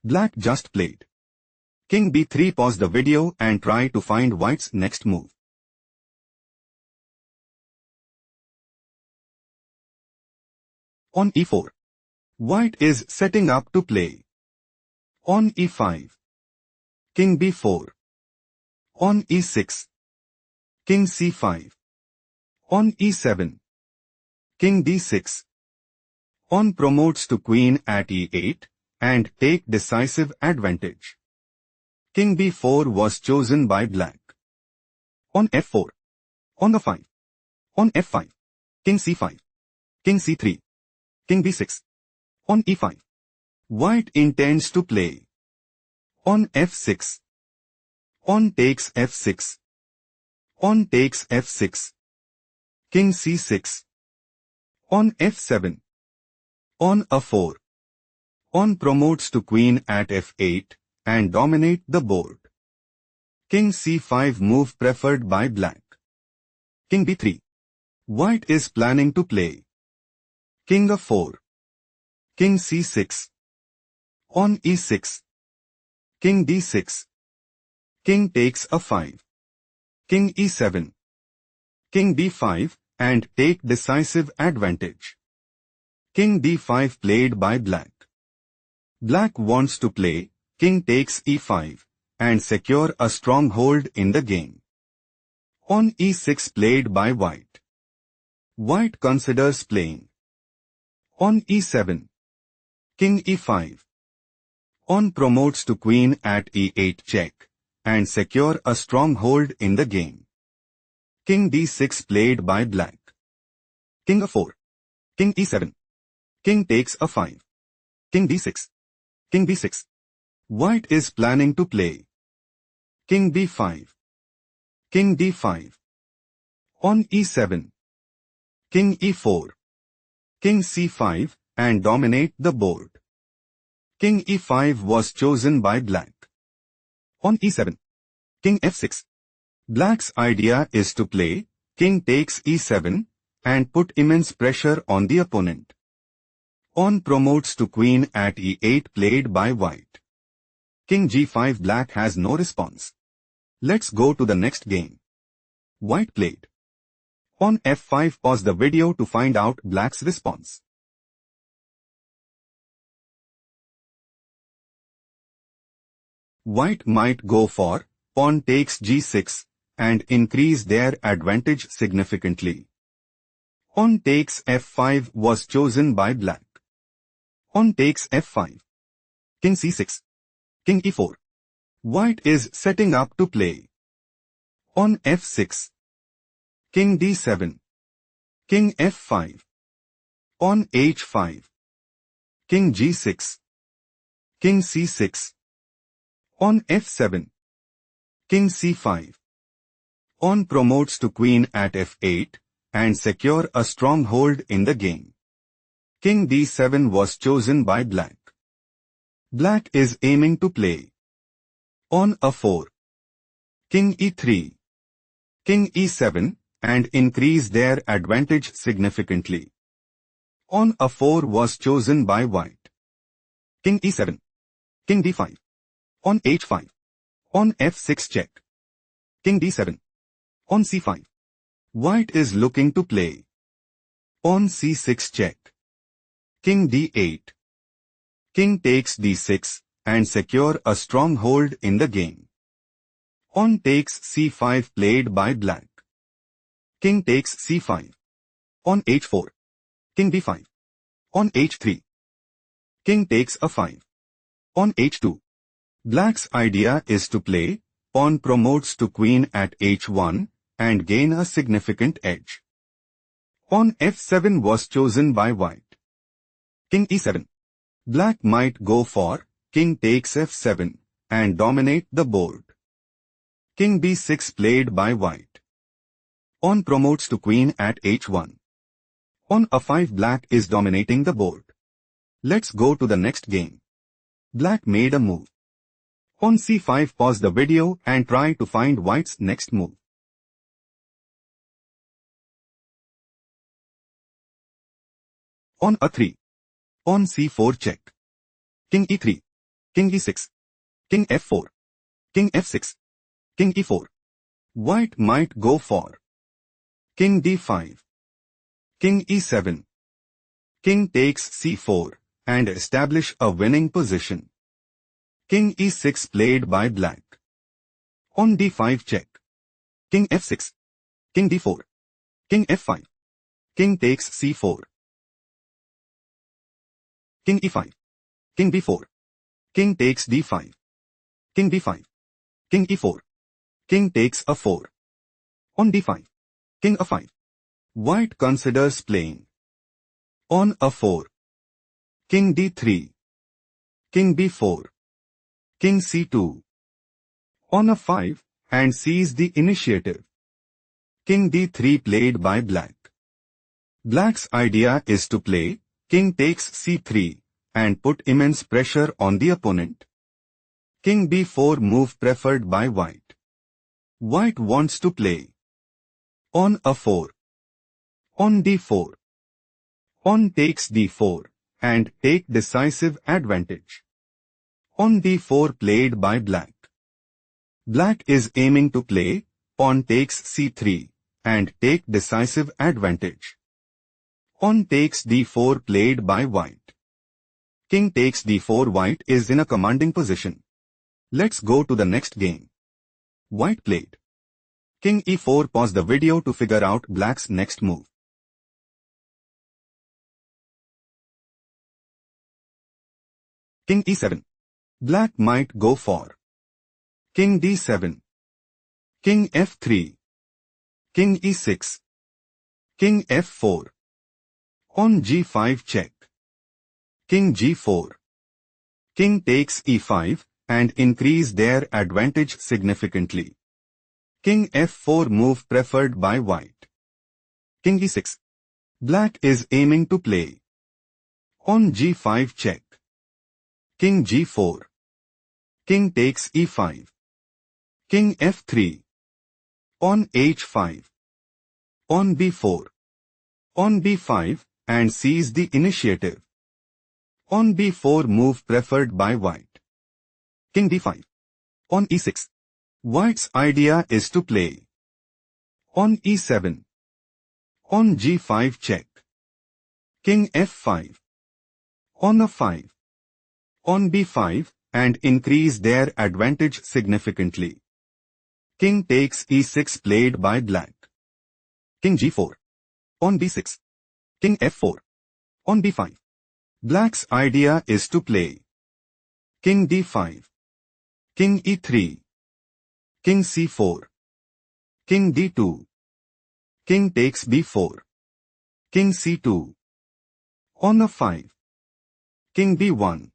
Black just played. King b3. Pause the video and try to find white's next move. On e4. White is setting up to play. On e5. King b4. On e6. King c5. On e7. King d6. On promotes to queen at e8 and take decisive advantage. King b4 was chosen by black. On f4. On the 5. On f5. King c5. King c3. King b6. On e5. White intends to play. On f6. On takes f6. On takes f6. King c6. On f7. On a4. On promotes to queen at f8 and dominate the board. King c5 move preferred by black. King b3. White is planning to play. King a4. King c6. On e6. King d6. King takes a5. King e7. King d5 and take decisive advantage. King d5 played by black. Black wants to play king takes e5 and secure a stronghold in the game. On e6 played by white. White considers playing. On e7. King e5. On promotes to queen at e8 check and secure a stronghold in the game. King d6 played by black. King a4. King e7. King takes a5. King d6. King b6. White is planning to play. King b5. King d5. On e7. King e4. King c5 and dominate the board. King e5 was chosen by black. On e7. King f6. Black's idea is to play king takes e7 and put immense pressure on the opponent. On promotes to queen at e8 played by white. King g5. Black has no response. Let's go to the next game. White played. On f5. Pause the video to find out black's response. White might go for pawn takes g6 and increase their advantage significantly. Pawn takes f5 was chosen by black. Pawn takes f5. King c6. King e4. White is setting up to play. On f6. King d7. King f5. On h5. King g6. King c6. On f7. King c5. On promotes to queen at f8 and secure a stronghold in the game. King d7 was chosen by black. Black is aiming to play. On a4. King e3. King e7 and increase their advantage significantly. On a4 was chosen by white. King e7. King d5. On h5. On f6 check. King d7. On c5. White is looking to play. On c6 check. King d8. King takes d6 and secure a stronghold in the game. On takes c5 played by black. King takes c5. On h4. King b5. On h3. King takes a5. On h2. Black's idea is to play pawn promotes to queen at h1 and gain a significant edge. Pawn f7 was chosen by white. King e7. Black might go for king takes f7 and dominate the board. King b6 played by white. Pawn promotes to queen at h1. On a5 black is dominating the board. Let's go to the next game. Black made a move. On c5 pause the video and try to find white's next move. On a3. On c4 check. King e3. King e6. King f4. King f6. King e4. White might go for King d5. King e7. King takes c4 and establish a winning position. King e6 played by black. On d5 check. King f6. King d4. King f5. King takes c4. King e5. King b4. King takes d5. King b5. King e4. King takes a4. On d5. King a5. White considers playing. On a4. King d3. King b4. King c2. On a5 and seize the initiative. King d3 played by black. Black's idea is to play King takes c3 and put immense pressure on the opponent. King b4 move preferred by white. White wants to play on a4. On d4. On takes d4 and take decisive advantage. On d4 played by black. Black is aiming to play pawn takes c3 and take decisive advantage. On takes d4 played by white. King takes d4. White is in a commanding position. Let's go to the next game. White played King e4. Pause the video to figure out black's next move. King e7. Black might go for King d7. King f3. King e6. King f4. On g5 check. King g4. King takes e5 and increase their advantage significantly. King f4 move preferred by white. King e6. Black is aiming to play on g5 check. King g4. King takes e5. King f3. On h5. On b4. On b5 and seize the initiative. On b4 move preferred by white. King d5. On e6. White's idea is to play on e7. On g5 check. King f5. On a5. On b5 and increase their advantage significantly. King takes e6 played by black. King g4. On b6. King f4. On b5. Black's idea is to play King d5. King e3. King c4. King d2. King takes b4. King c2. On a5. King b1.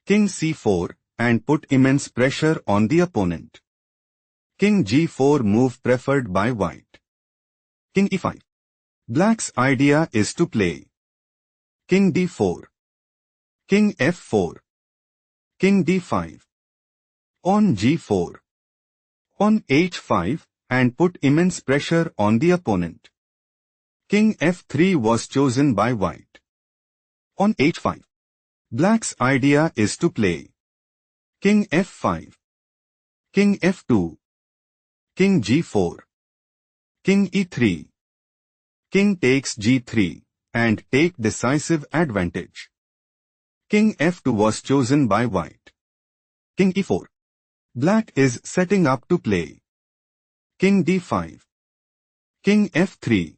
King c4 and put immense pressure on the opponent. King g4 move preferred by white. King e5. Black's idea is to play King d4. King f4. King d5. On g4. On h5 and put immense pressure on the opponent. King f3 was chosen by white. On h5. Black's idea is to play King f5. King f2. King g4. King e3. King takes g3 and take decisive advantage. King f2 was chosen by white. King e4. Black is setting up to play King d5. King f3.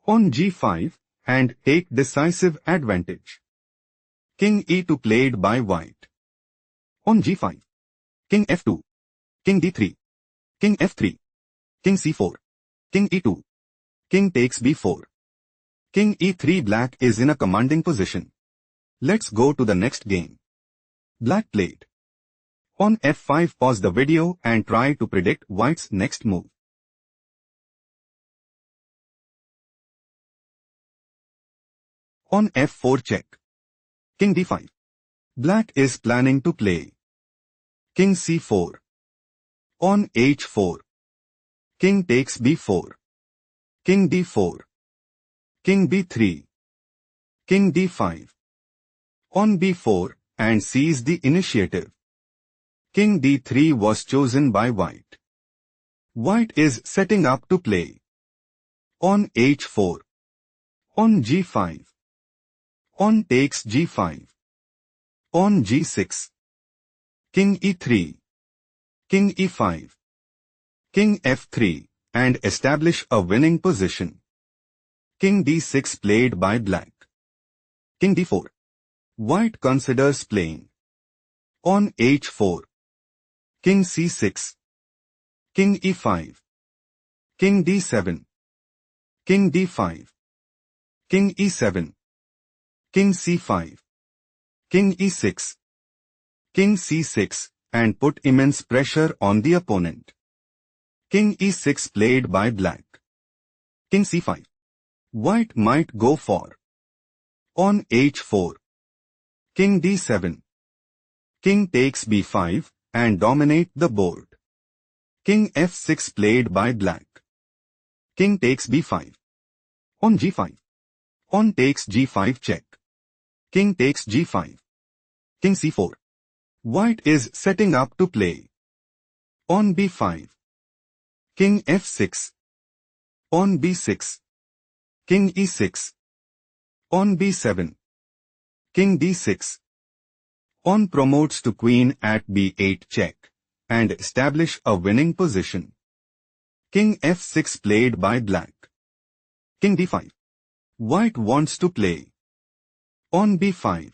On g5 and take decisive advantage. King e2 played by white. On g5. King f2. King d3. King f3. King c4. King e2. King takes b4. King e3. Black is in a commanding position. Let's go to the next game. Black played on f5. Pause the video and try to predict white's next move. On f4 check. King d5. Black is planning to play King c4. On h4. King takes b4. King d4. King b3. King d5. On b4 and seized the initiative. King d3 was chosen by white. White is setting up to play. On h4. On g5. On takes g5. On g6. King e3. King e5. King f3, and establish a winning position. King d6 played by black. King d4. White considers playing. On h4. King c6. King e5. King d7. King d5. King e7. King c5. King e6. King c6, and put immense pressure on the opponent. King e6 played by black. King c5. White might go for. On h4. King d7. King takes b5, and dominate the board. King f6 played by black. King takes b5. On g5. On takes g5 check. King takes g5. King c4. White is setting up to play. On b5. King f6. On b6. King e6. On b7. King d6. On promotes to queen at b8 check, and establish a winning position. King f6 played by black. King d5. White wants to play. On b5.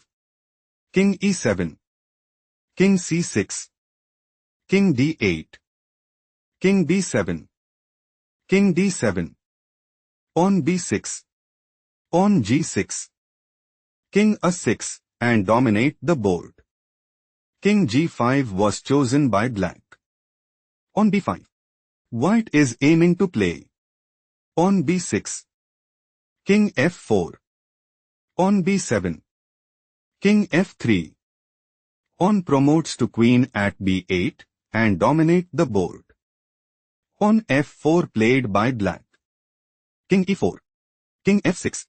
King e7. King c6. King d8. King b7. King d7. On b6. On g6. King a6, and dominate the board. King g5 was chosen by black. On b5. White is aiming to play. On b6. King f4. On b7. King f3. On promotes to queen at b8, and dominate the board. On f4 played by black. King e4. King f6.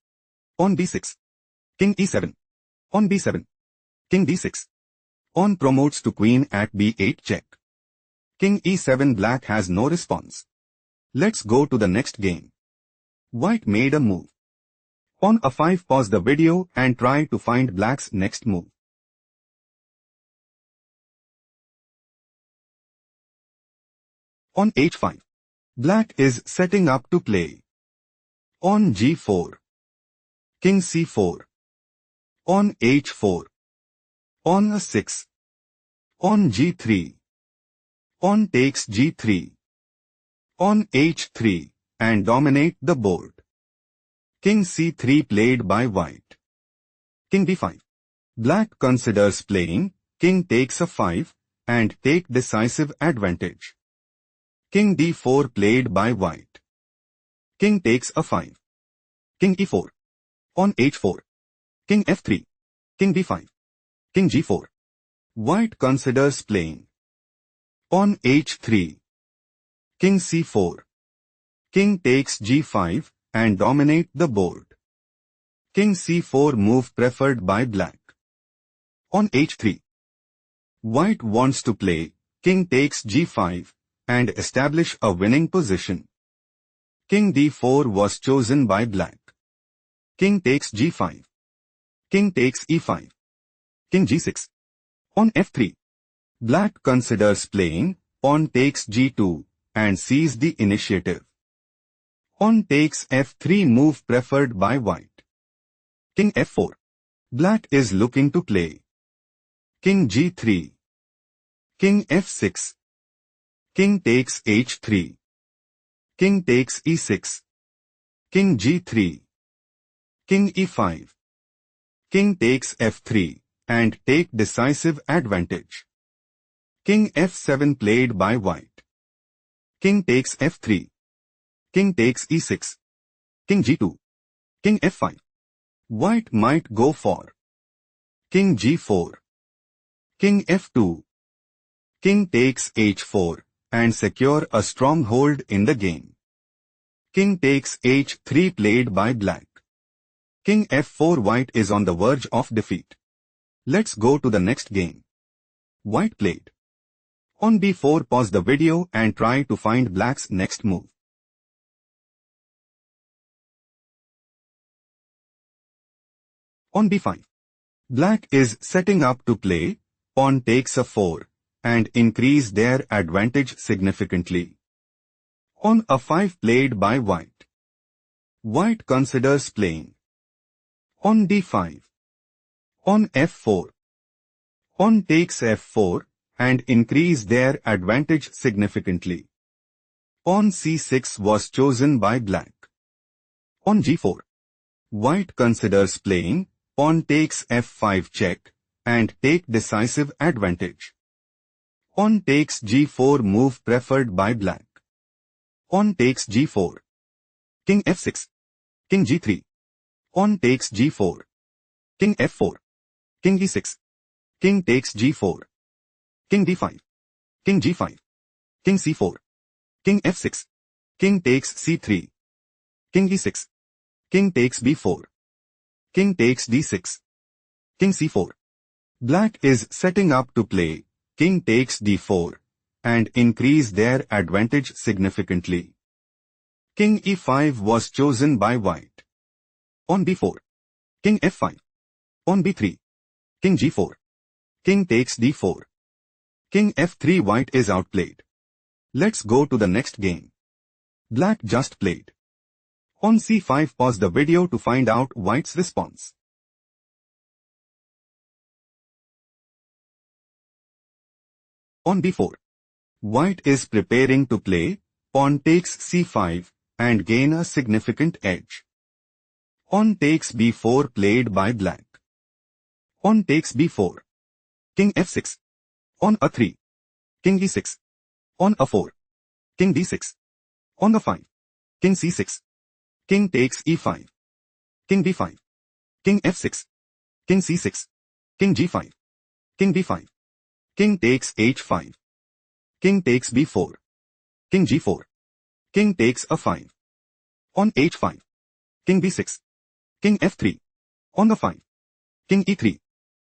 On b6. King e7. On b7. King d6. On promotes to queen at b8 check. King e7. Black has no response. Let's go to the next game. White made a move. On a5, pause the video and try to find black's next move. On h5. Black is setting up to play. On g4. King c4. On h4. On a6. On g3. On takes g3. On h3, and dominate the board. King c3 played by white. King b5. Black considers playing. King takes a5, and take decisive advantage. King d4 played by white. King takes a5. King e4. On h4. King f3. King b5. King g4. White considers playing. On h3. King c4. King takes g5, and dominate the board. King c4 move preferred by black. On h3. White wants to play. King takes g5, and establish a winning position. King d4 was chosen by black. King takes g5. King takes e5. King g6. On f3. Black considers playing. On takes g2, and seize the initiative. On takes f3 move preferred by white. King f4. Black is looking to play. King g3. King f6. King takes h3. King takes e6. King g3. King e5. King takes f3, and take decisive advantage. King f7 played by white. King takes f3. King takes e6. King g2. King f5. White might go for. King g4. King f2. King takes h4, and secure a stronghold in the game. King takes h3 played by black. King f4. White is on the verge of defeat. Let's go to the next game. White played. On b4, pause the video and try to find black's next move. On b5. Black is setting up to play pawn takes a 4 and increase their advantage significantly. On a5 played by white. White considers playing. On d5. On f4. Pawn takes f4 and increase their advantage significantly. Pawn c6 was chosen by black. On g4. White considers playing pawn takes f5 check and take decisive advantage. Pawn takes g4 move preferred by black. Pawn takes g4. King f6. King g3. Pawn takes g4. King f4. King e6. King takes g4. King d5. King g5. King c4. King f6. King takes c3. King e6. King takes b4. King takes d6. King c4. Black is setting up to play king takes d4 and increase their advantage significantly. King e5 was chosen by white. On b4. King f5. On b3. King g4. King takes d4. King f3. White is outplayed. Let's go to the next game. Black just played. On c5, pause the video to find out white's response. On b4. White is preparing to play pawn takes c5 and gain a significant edge. Pawn takes b4 played by black. Pawn takes b4. King f6. On a3. King e6. On a4. King d6. On a5. King c6. King takes e5. King b5. King f6. King c6. King g5. King b5. King takes h5. King takes b4. King g4. King takes a5. On h5. King b6. King f3. On the 5. King e3.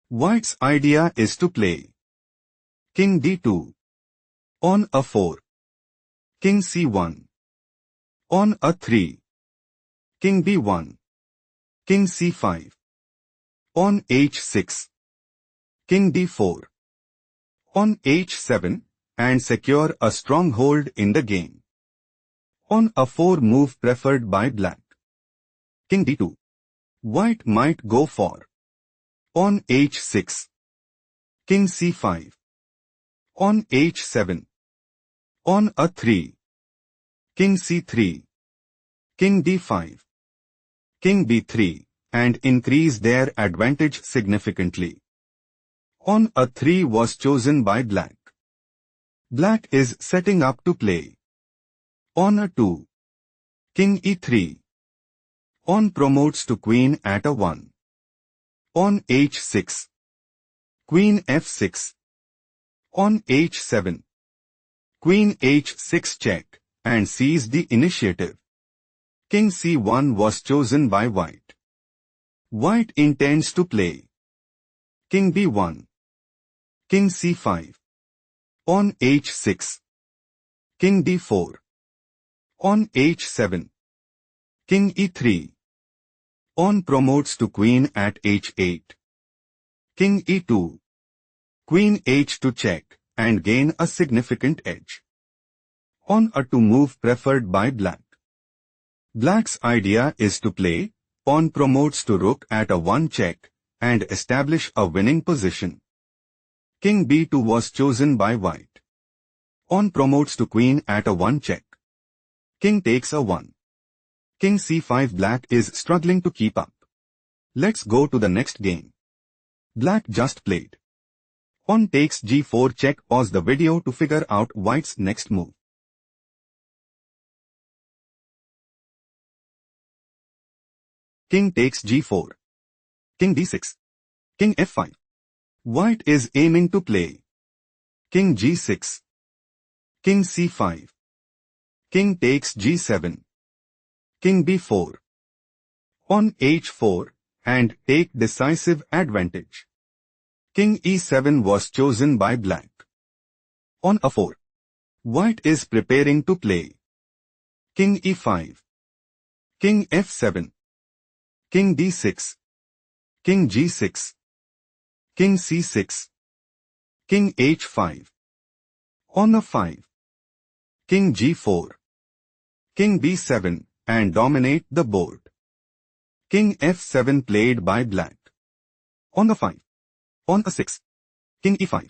White's idea is to play King d2. On a4. King c1. On a3. King b1. King c5. On h6. King d4. On h7 and secure a stronghold in the game. On a4 move preferred by black. King d2. White might go for on h6. King c5. On h7. On a3. King c3. King d5. King b3 and increase their advantage significantly. On a3 was chosen by black. Black is setting up to play on a2. King e3. On promotes to queen at a1. On h6. Queen f6. On h7. Queen h6 check and seize the initiative. King c1 was chosen by white. White intends to play King b1. King c5. On h6. King d4. On h7. King e3. On promotes to queen at h8. King e2. Queen h2 check and gain a significant edge. On a2 move preferred by black. Black's idea is to play pawn promotes to rook at a1 check and establish a winning position. King b2 was chosen by white. On promotes to queen at a1 check. King takes a1. King c5. Black is struggling to keep up. Let's go to the next game. Black just played. Pawn takes g4 check. Pause the video to figure out white's next move. King takes g4. King d6. King f5. White is aiming to play King g6. King c5. King takes g7. King b4. On h4 and take decisive advantage. King e7 was chosen by black. On a4. White is preparing to play. King e5. King f7. King d6. King g6. King c6. King h5. On a5. King g4. King b7 and dominate the board. King f7 played by black. On a5. On a6. King e5.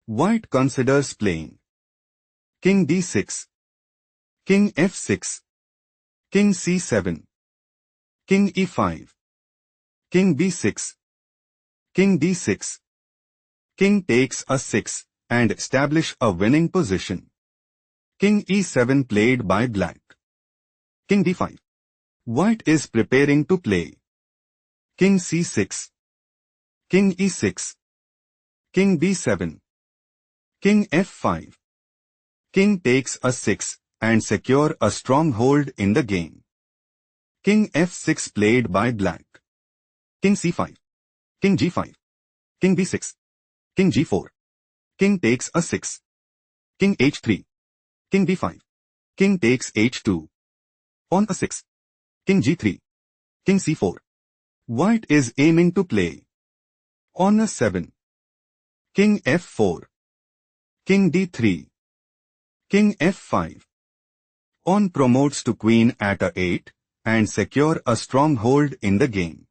White considers playing. King d6. King f6. King c7. King e5. King b6. King d6. King takes a 6 and establish a winning position. King e7 played by black. King d5. White is preparing to play. King c6. King e6. King b7. King f5. King takes a 6 and secure a stronghold in the game. King f6 played by black. King c5. King g5. King b6. King g4. King takes a 6. King h3. King b5. King takes h2. On a6. King g3. King c4. White is aiming to play. On a7. King f4. King d3. King f5. On promotes to queen at a8 and secure a stronghold in the game.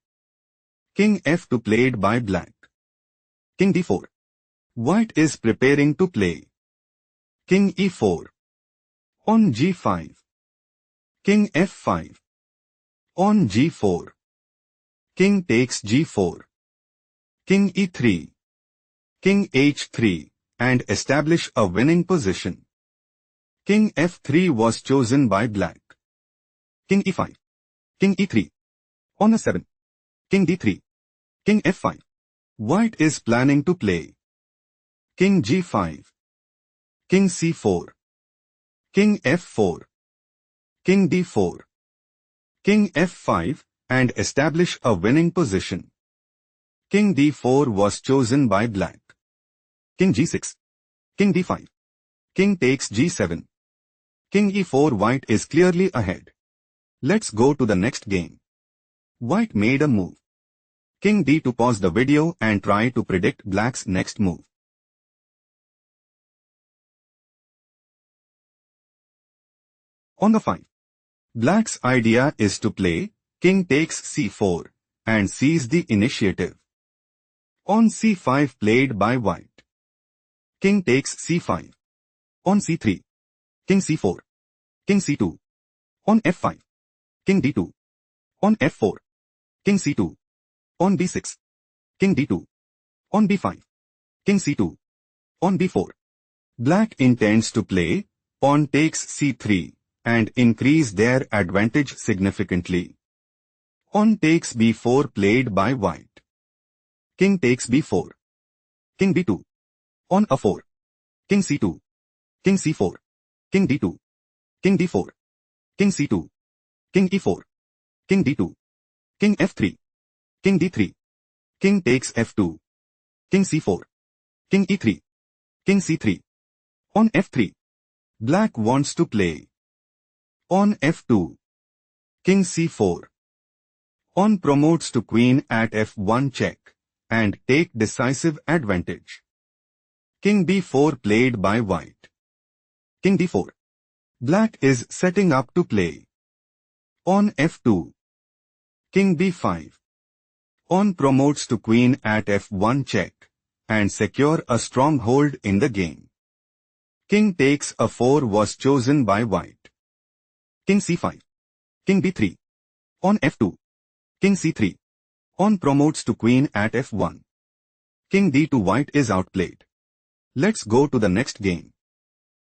King f2 played by black. King d4. White is preparing to play. King e4. On g5. King f5. On g4. King takes g4. King e3. King h3 and establish a winning position. King f3 was chosen by black. King e5. King e3. On a7. King d3. King f5. White is planning to play. King g5. King c4. King f4. King d4. King f5 and establish a winning position. King d4 was chosen by black. King g6. King d5. King takes g7. King e4. White is clearly ahead. Let's go to the next game. White made a move. King d2. Pause the video and try to predict black's next move. On the 5. Black's idea is to play king takes c4 and seize the initiative. On c5 played by white. King takes c5. On c3. King c4. King c2. On f5. King d2. On f4. King c2. On b6. King d2. On b5. King c2. On b4. Black intends to play pawn takes c3 and increase their advantage significantly. Pawn takes b4 played by white. King takes b4. King b2. On a4. King c2. King c4. King d2. King d4. King c2. King e4. King d2. King f3. King d3. King takes f2. King c4. King e3. King c3. On f3. Black wants to play. On f2. King c4. On promotes to queen at f1 check and take decisive advantage. King b4 played by white. King d4. Black is setting up to play. On f2. King b5. On promotes to queen at f1 check and secure a stronghold in the game. King takes a4 was chosen by white. King c5. King b3. On f2. King c3. On promotes to queen at f1. King d2. White is outplayed. Let's go to the next game.